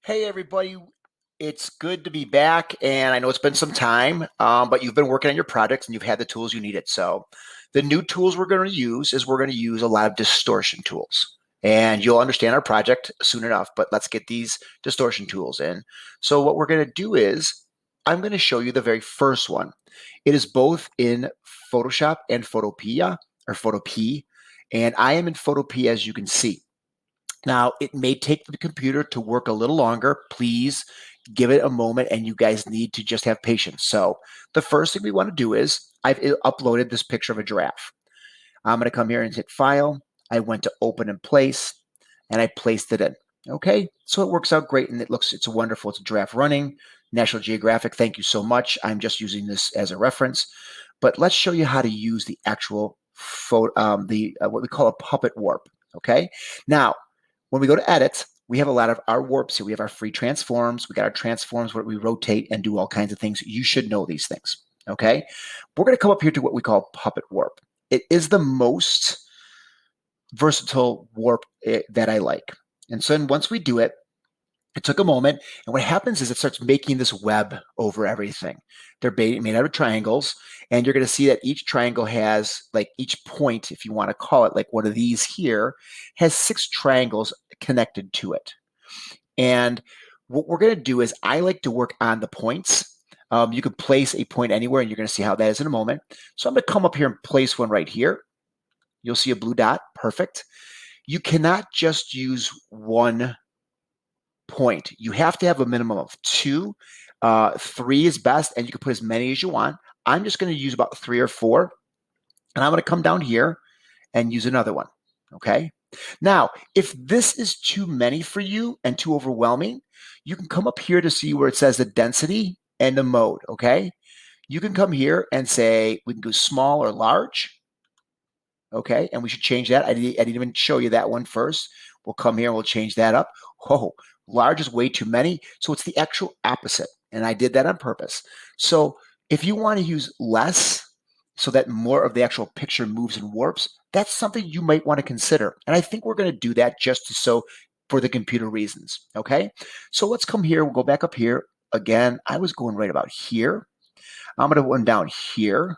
Hey everybody, it's good to be back, and I know it's been some time, but you've been working on your projects and you've had the tools you needed. So the new tools we're going to use is we're going to use a lot of distortion tools, and you'll understand our project soon enough. But let's get these distortion tools in. So what we're going to do is I'm going to show you the very first one. It is both in Photoshop and Photopea or Photopea, and I am in Photopea as you can see. Now, it may take the computer to work a little longer. Please give it a moment, and you guys need to just have patience. So the first thing we want to do is I've uploaded this picture of a giraffe. I'm going to come here and hit File. I went to Open and Place, and I placed it in. Okay, so it works out great, and it's wonderful. It's a giraffe running. National Geographic, thank you so much. I'm just using this as a reference. But let's show you how to use the actual what we call a puppet warp. Okay, now when we go to edit, we have a lot of our warps here. We have our free transforms. We got our transforms where we rotate and do all kinds of things. You should know these things. Okay. We're going to come up here to what we call puppet warp. It is the most versatile warp that I like. And so once we do it, it took a moment, and what happens is it starts making this web over everything. They're made out of triangles, and you're going to see that each triangle has, like each point, if you want to call it, like one of these here, has 6 triangles connected to it. And what we're going to do is I like to work on the points. You can place a point anywhere, and you're going to see how that is in a moment. So I'm going to come up here and place one right here. You'll see a blue dot. Perfect. You cannot just use one point. You have to have a minimum of 2. 3 is best, and you can put as many as you want. I'm just going to use about 3 or 4, and I'm going to come down here and use another one. Okay. Now, if this is too many for you and too overwhelming, you can come up here to see where it says the density and the mode. Okay. You can come here and say we can go small or large. Okay, and we should change that. I didn't even show you that one first. We'll come here and we'll change that up. Oh, large is way too many. So it's the actual opposite. And I did that on purpose. So if you want to use less so that more of the actual picture moves and warps, that's something you might want to consider. And I think we're going to do that just so for the computer reasons. Okay, so let's come here. We'll go back up here. Again, I was going right about here. I'm going to put one down here.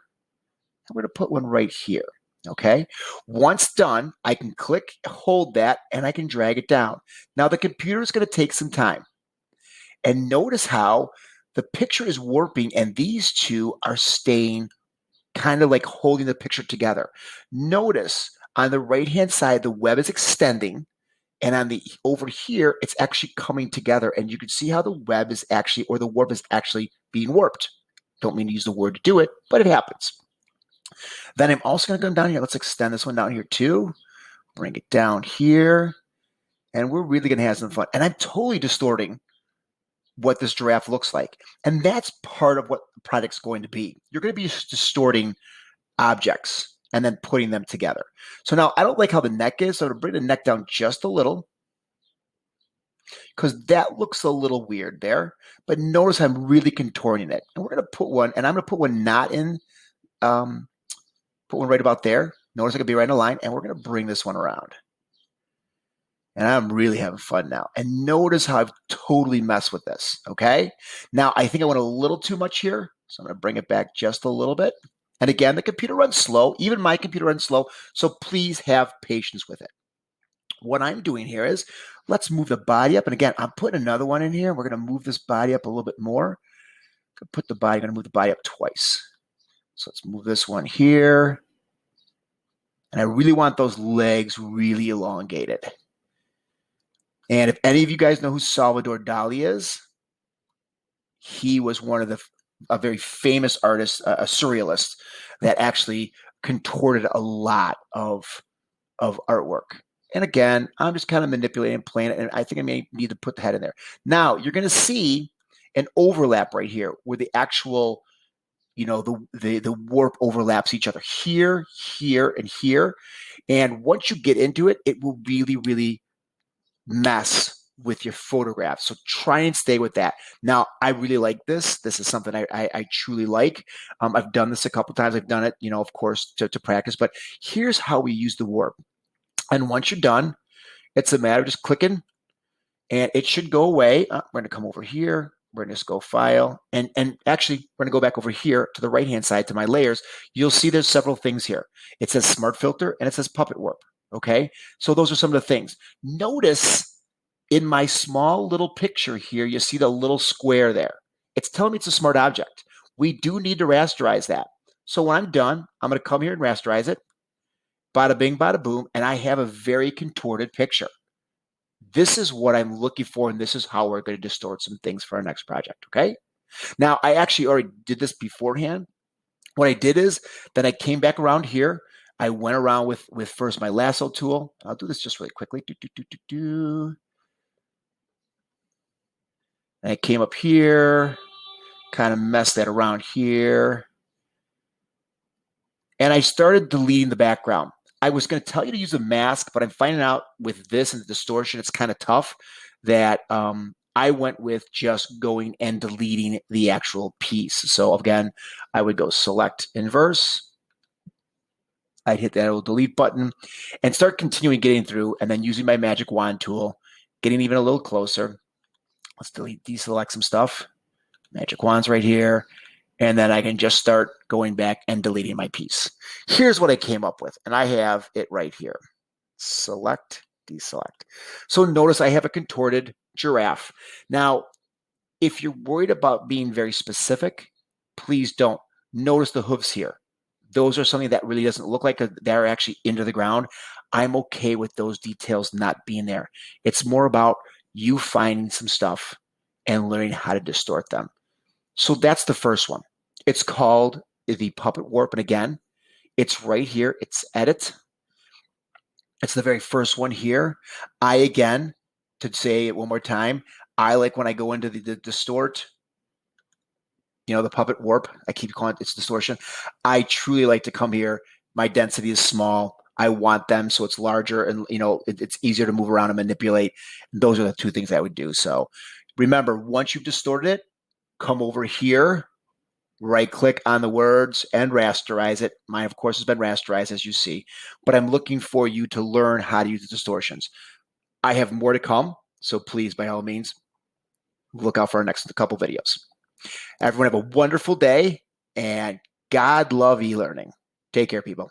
I'm going to put one right here. Okay. Once done, I can click, hold that, and I can drag it down. Now the computer is going to take some time. And notice how the picture is warping and these two are staying kind of like holding the picture together. Notice on the right-hand side, the web is extending. And on the over here, it's actually coming together. And you can see how the web is actually, or the warp is actually being warped. Don't mean to use the word to do it, but it happens. Then I'm also going to come down here. Let's extend this one down here too. Bring it down here. And we're really going to have some fun. And I'm totally distorting what this giraffe looks like. And that's part of what the project's going to be. You're going to be distorting objects and then putting them together. So now I don't like how the neck is. So I'm going to bring the neck down just a little because that looks a little weird there. But notice I'm really contorting it. And we're going to put one, and I'm going to put one not in put one right about there. Notice I could be right in a line, and we're going to bring this one around. And I'm really having fun now. And notice how I've totally messed with this, okay? Now, I think I went a little too much here, so I'm going to bring it back just a little bit. And again, the computer runs slow. Even my computer runs slow, so please have patience with it. What I'm doing here is, let's move the body up. And again, I'm putting another one in here. We're going to move this body up a little bit more. Going to move the body up twice. So let's move this one here. And I really want those legs really elongated. And if any of you guys know who Salvador Dali is, he was one of a very famous artist, a surrealist that actually contorted a lot of artwork. And again, I'm just kind of manipulating and playing it, and I think I may need to put the head in there. Now, you're going to see an overlap right here where the actual, the warp overlaps each other here, here, and here. And once you get into it, it will really, really mess with your photograph. So try and stay with that. Now, I really like this. This is something I truly like. I've done this a couple times. I've done it, of course, to practice. But here's how we use the warp. And once you're done, it's a matter of just clicking and it should go away. We're going to come over here. We're going to just go File, and actually, we're going to go back over here to the right-hand side to my layers. You'll see there's several things here. It says Smart Filter, and it says Puppet Warp. Okay, so those are some of the things. Notice in my small little picture here, you see the little square there. It's telling me it's a smart object. We do need to rasterize that. So when I'm done, I'm going to come here and rasterize it. Bada bing, bada boom, and I have a very contorted picture. This is what I'm looking for, and this is how we're going to distort some things for our next project, okay? Now, I actually already did this beforehand. What I did is, then I came back around here. I went around with first my lasso tool. I'll do this just really quickly. And I came up here, kind of messed that around here. And I started deleting the background. I was going to tell you to use a mask, but I'm finding out with this and the distortion, it's kind of tough that I went with just going and deleting the actual piece. So again, I would go select inverse. I'd hit that little delete button and start continuing getting through, and then using my magic wand tool, getting even a little closer. Let's deselect some stuff. Magic wand's right here. And then I can just start going back and deleting my piece. Here's what I came up with, and I have it right here. Select, deselect. So notice I have a contorted giraffe. Now, if you're worried about being very specific, please don't. Notice the hooves here. Those are something that really doesn't look like they're actually into the ground. I'm okay with those details not being there. It's more about you finding some stuff and learning how to distort them. So that's the first one. It's called the Puppet Warp. And again, it's right here. It's Edit. It's the very first one here. Again, to say it one more time, I like when I go into the distort, the Puppet Warp. I keep calling it's distortion. I truly like to come here. My density is small. I want them so it's larger and, it's easier to move around and manipulate. Those are the two things I would do. So remember, once you've distorted it, come over here, right click on the words and rasterize it. Mine, of course, has been rasterized, as you see, but I'm looking for you to learn how to use the distortions. I have more to come, so please, by all means, look out for our next couple videos. Everyone have a wonderful day, and God love e-learning. Take care, people.